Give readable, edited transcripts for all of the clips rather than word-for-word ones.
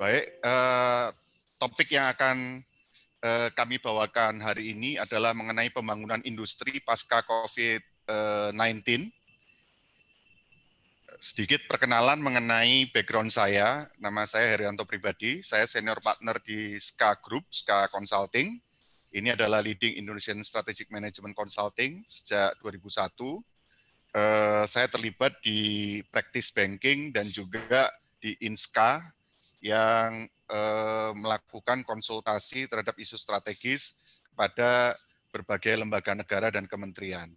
Baik, topik yang akan kami bawakan hari ini adalah mengenai pembangunan industri pasca COVID-19. Sedikit perkenalan mengenai background saya. Nama saya Herianto pribadi, saya senior partner di SKA Group, SKA Consulting. Ini adalah leading Indonesian Strategic Management Consulting sejak 2001. Saya terlibat di practice banking dan juga di INSKA yang melakukan konsultasi terhadap isu strategis kepada berbagai lembaga negara dan kementerian.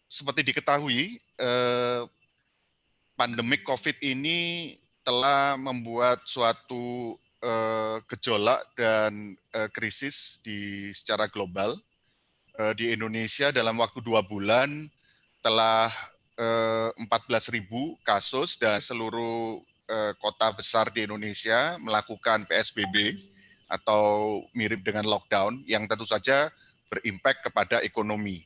Seperti diketahui, pandemik COVID ini telah membuat suatu gejolak dan krisis secara global. Di Indonesia dalam waktu 2 bulan telah 14.000 kasus dan seluruh kota besar di Indonesia melakukan PSBB atau mirip dengan lockdown yang tentu saja berimpak kepada ekonomi.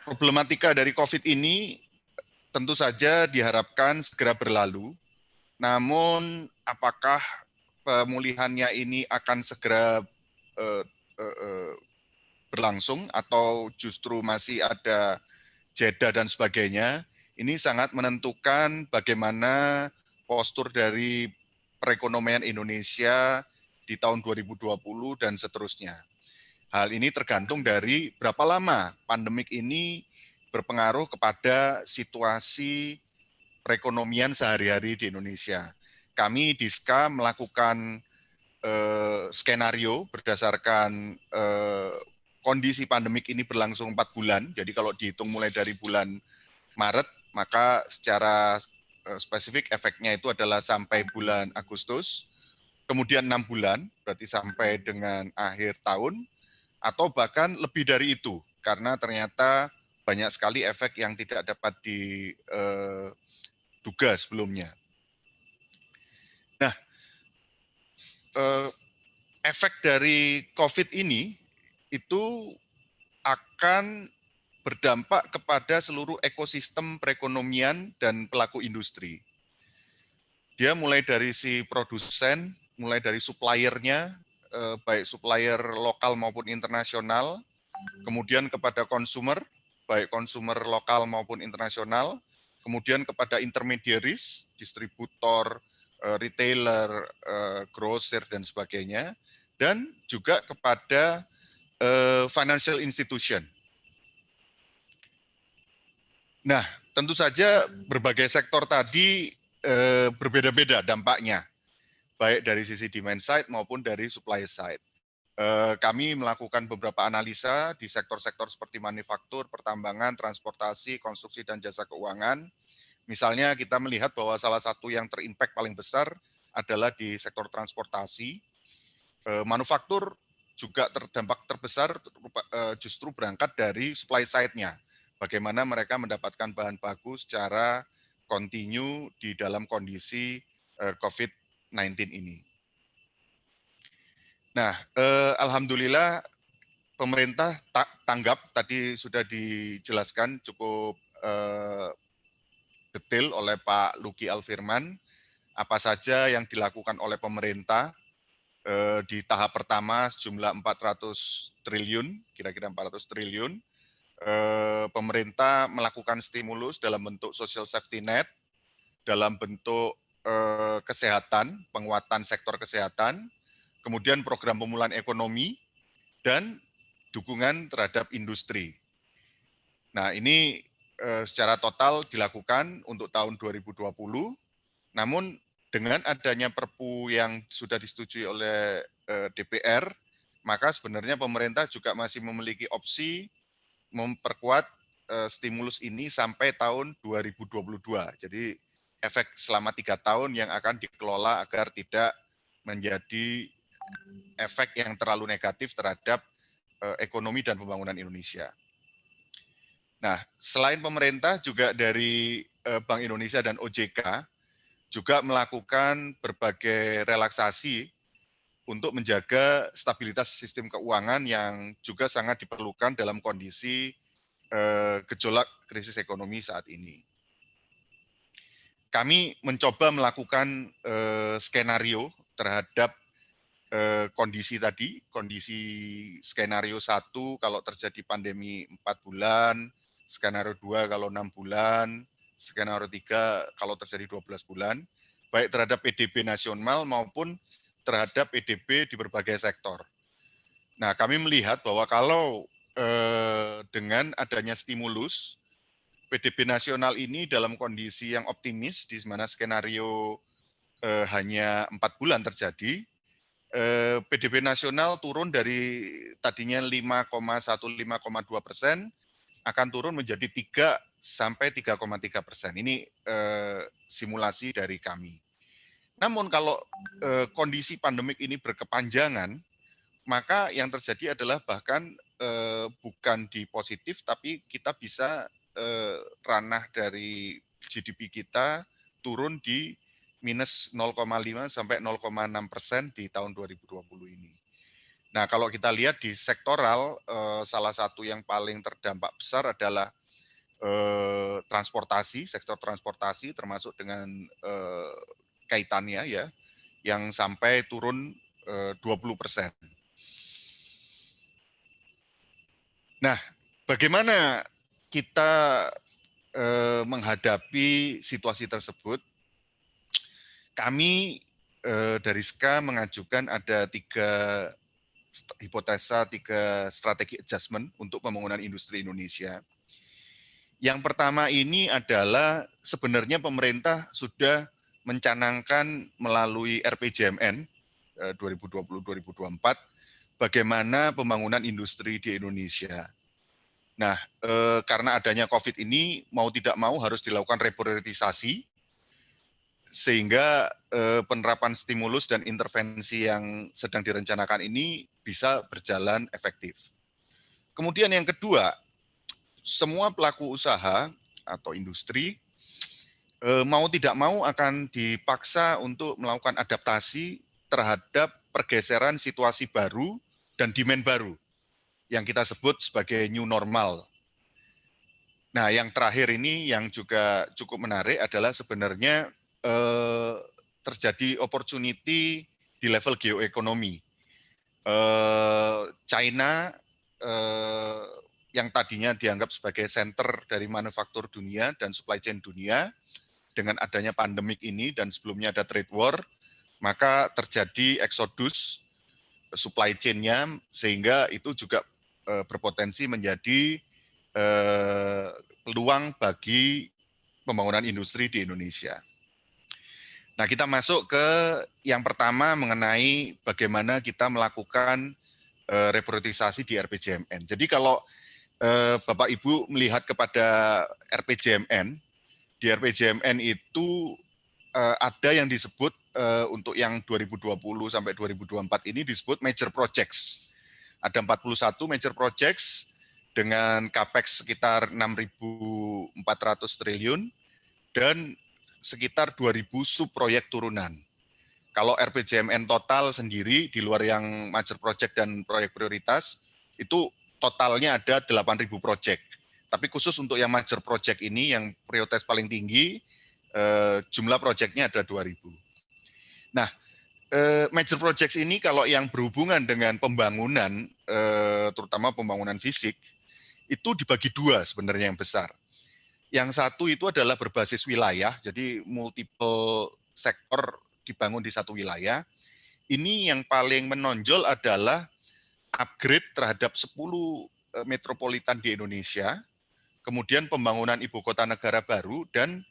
Problematika dari COVID ini tentu saja diharapkan segera berlalu, namun apakah pemulihannya ini akan segera berlangsung atau justru masih ada jeda dan sebagainya, ini sangat menentukan bagaimana postur dari perekonomian Indonesia di tahun 2020 dan seterusnya. Hal ini tergantung dari berapa lama pandemik ini berpengaruh kepada situasi perekonomian sehari-hari di Indonesia. Kami di SKA melakukan skenario berdasarkan kondisi pandemik ini berlangsung 4 bulan. Jadi kalau dihitung mulai dari bulan Maret, maka secara spesifik efeknya itu adalah sampai bulan Agustus, kemudian 6 bulan, berarti sampai dengan akhir tahun, atau bahkan lebih dari itu, karena ternyata banyak sekali efek yang tidak dapat diduga sebelumnya. Nah, efek dari COVID ini itu akan berdampak kepada seluruh ekosistem perekonomian dan pelaku industri. Dia mulai dari si produsen, mulai dari suppliernya, baik supplier lokal maupun internasional, kemudian kepada konsumer, baik konsumer lokal maupun internasional, kemudian kepada intermediaries, distributor, retailer, grocer, dan sebagainya, dan juga kepada financial institution. Nah, tentu saja berbagai sektor tadi berbeda-beda dampaknya, baik dari sisi demand side maupun dari supply side. Kami melakukan beberapa analisa di sektor-sektor seperti manufaktur, pertambangan, transportasi, konstruksi, dan jasa keuangan. Misalnya kita melihat bahwa salah satu yang terimpact paling besar adalah di sektor transportasi. Manufaktur juga terdampak terbesar justru berangkat dari supply side-nya. Bagaimana mereka mendapatkan bahan baku secara kontinu di dalam kondisi COVID-19 ini. Nah, alhamdulillah pemerintah tanggap, tadi sudah dijelaskan cukup detail oleh Pak Luki Alfirman, apa saja yang dilakukan oleh pemerintah di tahap pertama sejumlah 400 triliun, kira-kira 400 triliun. Pemerintah melakukan stimulus dalam bentuk social safety net, dalam bentuk kesehatan, penguatan sektor kesehatan, kemudian program pemulihan ekonomi, dan dukungan terhadap industri. Nah, ini secara total dilakukan untuk tahun 2020, namun dengan adanya Perpu yang sudah disetujui oleh DPR, maka sebenarnya pemerintah juga masih memiliki opsi memperkuat stimulus ini sampai tahun 2022. Jadi efek selama 3 tahun yang akan dikelola agar tidak menjadi efek yang terlalu negatif terhadap ekonomi dan pembangunan Indonesia. Nah, selain pemerintah juga dari Bank Indonesia dan OJK juga melakukan berbagai relaksasi untuk menjaga stabilitas sistem keuangan yang juga sangat diperlukan dalam kondisi gejolak krisis ekonomi saat ini. Kami mencoba melakukan skenario terhadap kondisi tadi, kondisi skenario 1 kalau terjadi pandemi 4 bulan, skenario 2 kalau 6 bulan, skenario 3 kalau terjadi 12 bulan, baik terhadap PDB nasional maupun terhadap PDB di berbagai sektor. Nah, kami melihat bahwa kalau dengan adanya stimulus, PDB nasional ini dalam kondisi yang optimis, di mana skenario hanya 4 bulan terjadi, PDB nasional turun dari tadinya 5,1-5,2% akan turun menjadi 3 sampai 3,3%. Ini simulasi dari kami. Namun kalau kondisi pandemik ini berkepanjangan, maka yang terjadi adalah bahkan bukan di positif, tapi kita bisa ranah dari GDP kita turun di minus 0,5 sampai 0,6% di tahun 2020 ini. Nah, kalau kita lihat di sektoral, salah satu yang paling terdampak besar adalah transportasi, sektor transportasi termasuk dengan kaitannya ya, yang sampai turun 20%. Nah, bagaimana kita menghadapi situasi tersebut? Kami dari SKA mengajukan ada 3 hipotesa, 3 strategi adjustment untuk pembangunan industri Indonesia. Yang pertama ini adalah sebenarnya pemerintah sudah mencanangkan melalui RPJMN 2020-2024 bagaimana pembangunan industri di Indonesia. Nah, karena adanya COVID ini mau tidak mau harus dilakukan reprioritisasi sehingga penerapan stimulus dan intervensi yang sedang direncanakan ini bisa berjalan efektif. Kemudian yang kedua, semua pelaku usaha atau industri mau tidak mau akan dipaksa untuk melakukan adaptasi terhadap pergeseran situasi baru dan demand baru yang kita sebut sebagai new normal. Nah, yang terakhir ini yang juga cukup menarik adalah sebenarnya terjadi opportunity di level geoekonomi. China yang tadinya dianggap sebagai center dari manufaktur dunia dan supply chain dunia, dengan adanya pandemik ini dan sebelumnya ada trade war, maka terjadi eksodus supply chain-nya sehingga itu juga berpotensi menjadi peluang bagi pembangunan industri di Indonesia. Nah, kita masuk ke yang pertama mengenai bagaimana kita melakukan reprioritisasi di RPJMN. Jadi kalau Bapak Ibu melihat kepada RPJMN, di RPJMN itu ada yang disebut untuk yang 2020 sampai 2024 ini disebut major projects. Ada 41 major projects dengan capex sekitar 6.400 triliun dan sekitar 2.000 subproyek turunan. Kalau RPJMN total sendiri di luar yang major project dan proyek prioritas itu totalnya ada 8.000 proyek. Tapi khusus untuk yang major project ini yang prioritas paling tinggi jumlah proyeknya ada 2.000. Nah, major projects ini kalau yang berhubungan dengan pembangunan, terutama pembangunan fisik, itu dibagi 2 sebenarnya yang besar. Yang satu itu adalah berbasis wilayah, jadi multiple sektor dibangun di satu wilayah. Ini yang paling menonjol adalah upgrade terhadap 10 metropolitan di Indonesia, kemudian pembangunan ibu kota negara baru, dan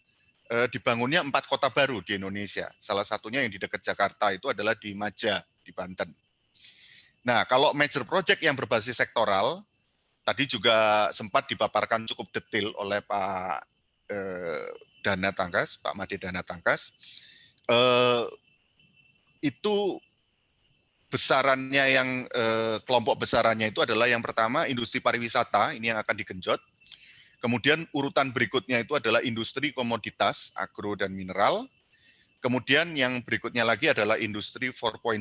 dibangunnya 4 kota baru di Indonesia. Salah satunya yang di dekat Jakarta itu adalah di Maja, di Banten. Nah, kalau major project yang berbasis sektoral, tadi juga sempat dipaparkan cukup detail oleh Pak Dana Tangkas, Pak Made Dana Tangkas, itu besarannya yang kelompok besarannya itu adalah yang pertama industri pariwisata, ini yang akan digenjot. Kemudian urutan berikutnya itu adalah industri komoditas, agro dan mineral. Kemudian yang berikutnya lagi adalah industri 4.0,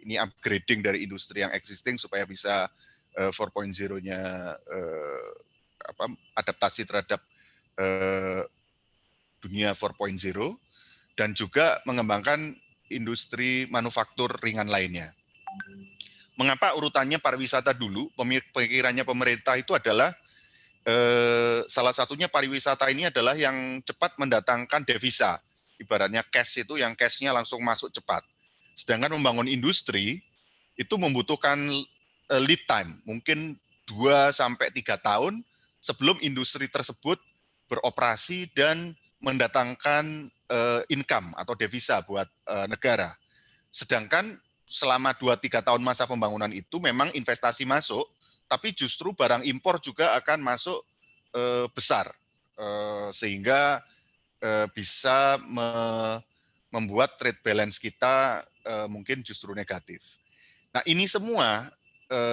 ini upgrading dari industri yang existing supaya bisa 4.0-nya adaptasi terhadap dunia 4.0 dan juga mengembangkan industri manufaktur ringan lainnya. Mengapa urutannya pariwisata dulu? Pemikirannya pemerintah itu adalah salah satunya pariwisata ini adalah yang cepat mendatangkan devisa. Ibaratnya cash itu yang cashnya langsung masuk cepat. Sedangkan membangun industri itu membutuhkan lead time, mungkin 2-3 tahun sebelum industri tersebut beroperasi dan mendatangkan income atau devisa buat negara. Sedangkan selama 2-3 tahun masa pembangunan itu memang investasi masuk, tapi justru barang impor juga akan masuk besar, sehingga bisa membuat trade balance kita mungkin justru negatif. Nah ini semua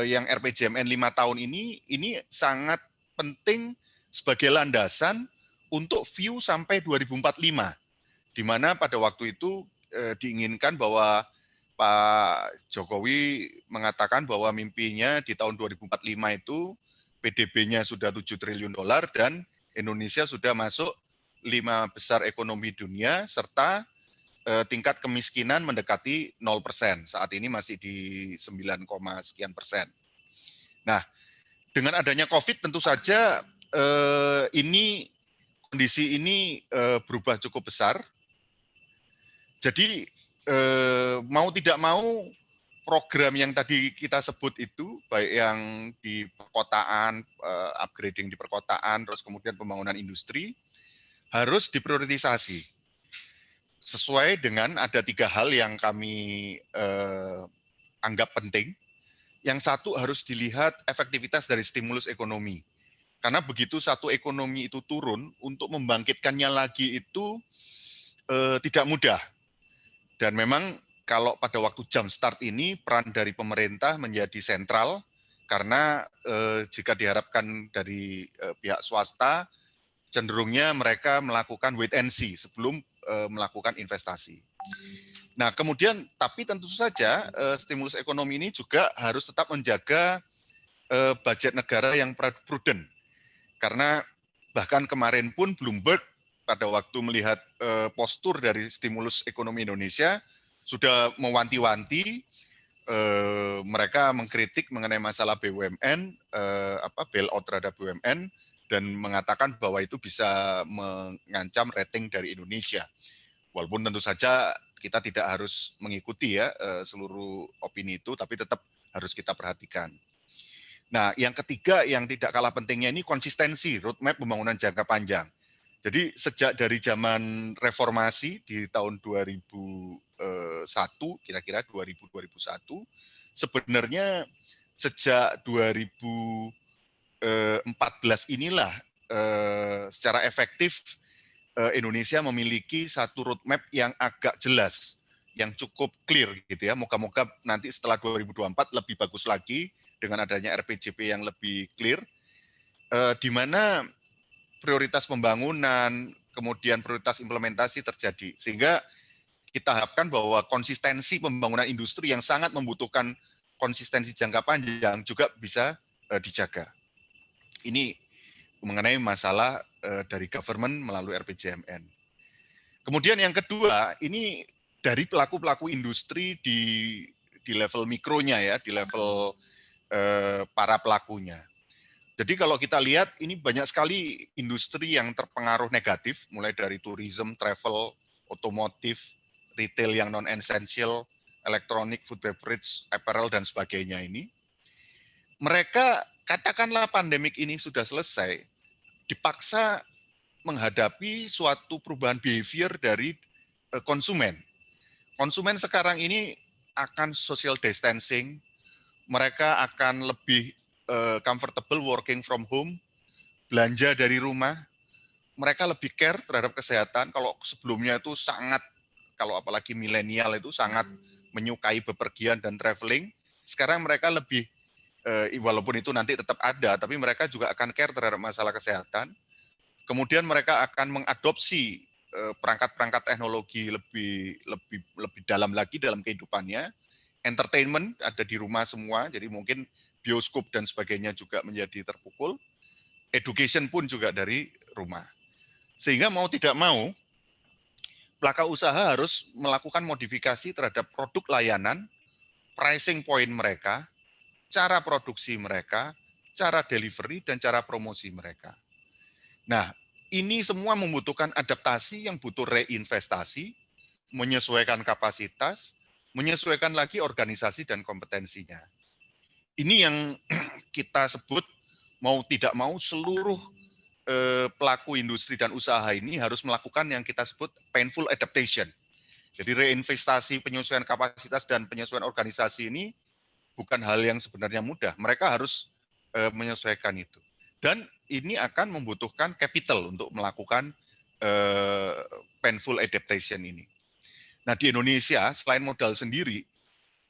yang RPJMN 5 tahun ini sangat penting sebagai landasan untuk view sampai 2045, di mana pada waktu itu diinginkan bahwa Pak Jokowi mengatakan bahwa mimpinya di tahun 2045 itu PDB-nya sudah 7 triliun dolar dan Indonesia sudah masuk 5 besar ekonomi dunia serta tingkat kemiskinan mendekati 0%. Saat ini masih di 9, sekian persen. Nah, dengan adanya COVID tentu saja kondisi ini berubah cukup besar. Jadi mau tidak mau program yang tadi kita sebut itu, baik yang di perkotaan, upgrading di perkotaan, terus kemudian pembangunan industri, harus diprioritisasi. Sesuai dengan ada 3 hal yang kami anggap penting. Yang satu harus dilihat efektivitas dari stimulus ekonomi. Karena begitu satu ekonomi itu turun, untuk membangkitkannya lagi itu tidak mudah. Dan memang kalau pada waktu jam start ini, peran dari pemerintah menjadi sentral, karena jika diharapkan dari pihak swasta, cenderungnya mereka melakukan wait and see sebelum melakukan investasi. Nah, kemudian tapi tentu saja stimulus ekonomi ini juga harus tetap menjaga budget negara yang prudent. Karena bahkan kemarin pun Bloomberg pada waktu melihat postur dari stimulus ekonomi Indonesia sudah mewanti-wanti, mereka mengkritik mengenai masalah BUMN, bailout terhadap BUMN, dan mengatakan bahwa itu bisa mengancam rating dari Indonesia. Walaupun tentu saja kita tidak harus mengikuti ya seluruh opini itu, tapi tetap harus kita perhatikan. Nah, yang ketiga yang tidak kalah pentingnya ini konsistensi roadmap pembangunan jangka panjang. Jadi sejak dari zaman reformasi di tahun 2001, kira-kira 2000-2001, sebenarnya sejak 2014 inilah secara efektif Indonesia memiliki satu roadmap yang agak jelas, yang cukup clear gitu ya. Moga-moga nanti setelah 2024 lebih bagus lagi dengan adanya RPJP yang lebih clear, di mana prioritas pembangunan, kemudian prioritas implementasi terjadi. Sehingga kita harapkan bahwa konsistensi pembangunan industri yang sangat membutuhkan konsistensi jangka panjang juga bisa dijaga. Ini mengenai masalah dari government melalui RPJMN. Kemudian yang kedua, ini dari pelaku-pelaku industri di level mikronya ya, di level para pelakunya. Jadi kalau kita lihat ini banyak sekali industri yang terpengaruh negatif, mulai dari tourism, travel, otomotif, retail yang non-essential, elektronik, food beverage, apparel, dan sebagainya ini. Mereka, katakanlah pandemik ini sudah selesai, dipaksa menghadapi suatu perubahan behavior dari konsumen. Konsumen sekarang ini akan social distancing, mereka akan lebih comfortable working from home, belanja dari rumah, mereka lebih care terhadap kesehatan. Kalau sebelumnya itu sangat, kalau apalagi milenial itu sangat menyukai bepergian dan traveling, sekarang mereka lebih, walaupun itu nanti tetap ada, tapi mereka juga akan care terhadap masalah kesehatan. Kemudian mereka akan mengadopsi perangkat-perangkat teknologi lebih dalam lagi dalam kehidupannya. Entertainment ada di rumah semua, jadi mungkin bioskop dan sebagainya juga menjadi terpukul. education pun juga dari rumah. Sehingga mau tidak mau, pelaku usaha harus melakukan modifikasi terhadap produk layanan, pricing point mereka, cara produksi mereka, cara delivery, dan cara promosi mereka. Nah, ini semua membutuhkan adaptasi yang butuh reinvestasi, menyesuaikan kapasitas, menyesuaikan lagi organisasi dan kompetensinya. Ini yang kita sebut mau tidak mau seluruh pelaku industri dan usaha ini harus melakukan yang kita sebut painful adaptation. Jadi reinvestasi, penyesuaian kapasitas, dan penyesuaian organisasi ini bukan hal yang sebenarnya mudah. Mereka harus menyesuaikan itu. Dan ini akan membutuhkan capital untuk melakukan painful adaptation ini. Nah, di Indonesia, selain modal sendiri,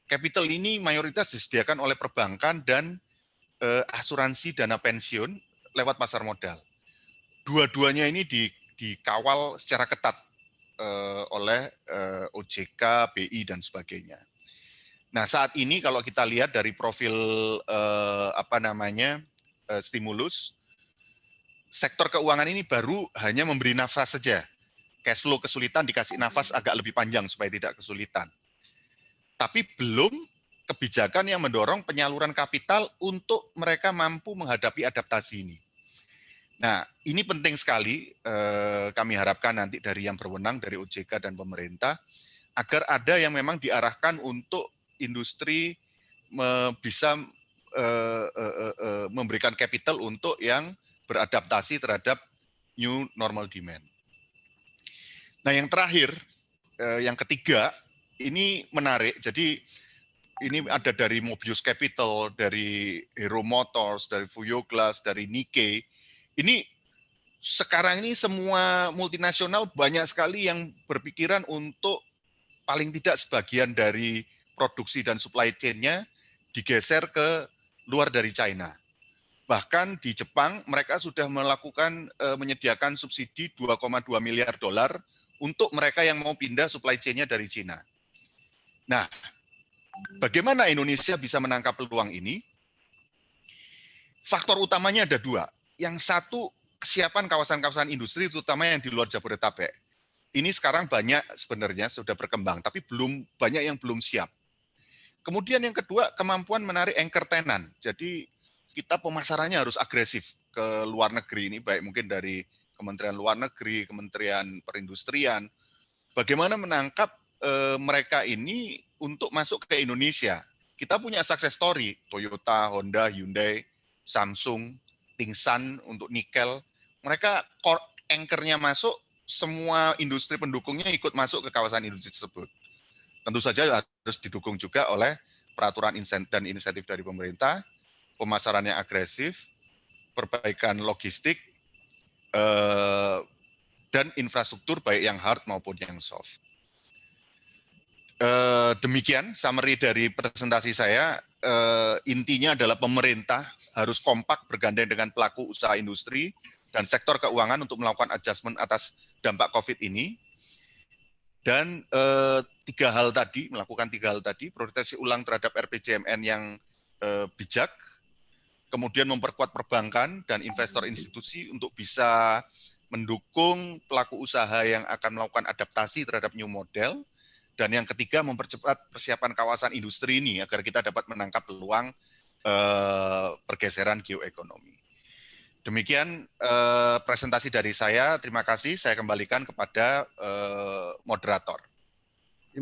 capital ini mayoritas disediakan oleh perbankan dan asuransi dana pensiun lewat pasar modal. Dua-duanya ini dikawal secara ketat oleh OJK, BI, dan sebagainya. Nah, saat ini kalau kita lihat dari profil stimulus, sektor keuangan ini baru hanya memberi nafas saja. Cash flow kesulitan dikasih nafas agak lebih panjang supaya tidak kesulitan. Tapi belum kebijakan yang mendorong penyaluran kapital untuk mereka mampu menghadapi adaptasi ini. Nah, ini penting sekali kami harapkan nanti dari yang berwenang, dari OJK dan pemerintah, agar ada yang memang diarahkan untuk industri bisa memberikan capital untuk yang beradaptasi terhadap new normal demand. Nah, yang terakhir, yang ketiga, ini menarik. Jadi ini ada dari Mobius Capital, dari Hero Motors, dari Fuyo Glass, dari Nikkei. Ini sekarang ini semua multinasional banyak sekali yang berpikiran untuk paling tidak sebagian dari produksi dan supply chain-nya digeser ke luar dari China. Bahkan di Jepang mereka sudah melakukan menyediakan subsidi 2,2 miliar dolar untuk mereka yang mau pindah supply chain-nya dari China. Nah, bagaimana Indonesia bisa menangkap peluang ini? Faktor utamanya ada dua. Yang satu, kesiapan kawasan-kawasan industri, terutama yang di luar Jabodetabek. Ini sekarang banyak sebenarnya sudah berkembang, tapi banyak yang belum siap. Kemudian yang kedua, kemampuan menarik anchor tenant. Jadi kita pemasarannya harus agresif ke luar negeri ini, baik mungkin dari Kementerian Luar Negeri, Kementerian Perindustrian. Bagaimana menangkap mereka ini untuk masuk ke Indonesia. Kita punya success story, Toyota, Honda, Hyundai, Samsung, Tingsan untuk nikel. Mereka anchor-nya masuk, semua industri pendukungnya ikut masuk ke kawasan industri tersebut. Tentu saja harus didukung juga oleh peraturan dan insentif dari pemerintah, pemasarannya agresif, perbaikan logistik, dan infrastruktur baik yang hard maupun yang soft. Demikian summary dari presentasi saya. Intinya adalah pemerintah harus kompak bergandeng dengan pelaku usaha industri dan sektor keuangan untuk melakukan adjustment atas dampak COVID ini. Dan melakukan tiga hal tadi, prioritasasi ulang terhadap RPJMN yang bijak, kemudian memperkuat perbankan dan investor institusi untuk bisa mendukung pelaku usaha yang akan melakukan adaptasi terhadap new model, dan yang ketiga mempercepat persiapan kawasan industri ini agar kita dapat menangkap peluang pergeseran geoekonomi. Demikian presentasi dari saya. Terima kasih. Saya kembalikan kepada moderator.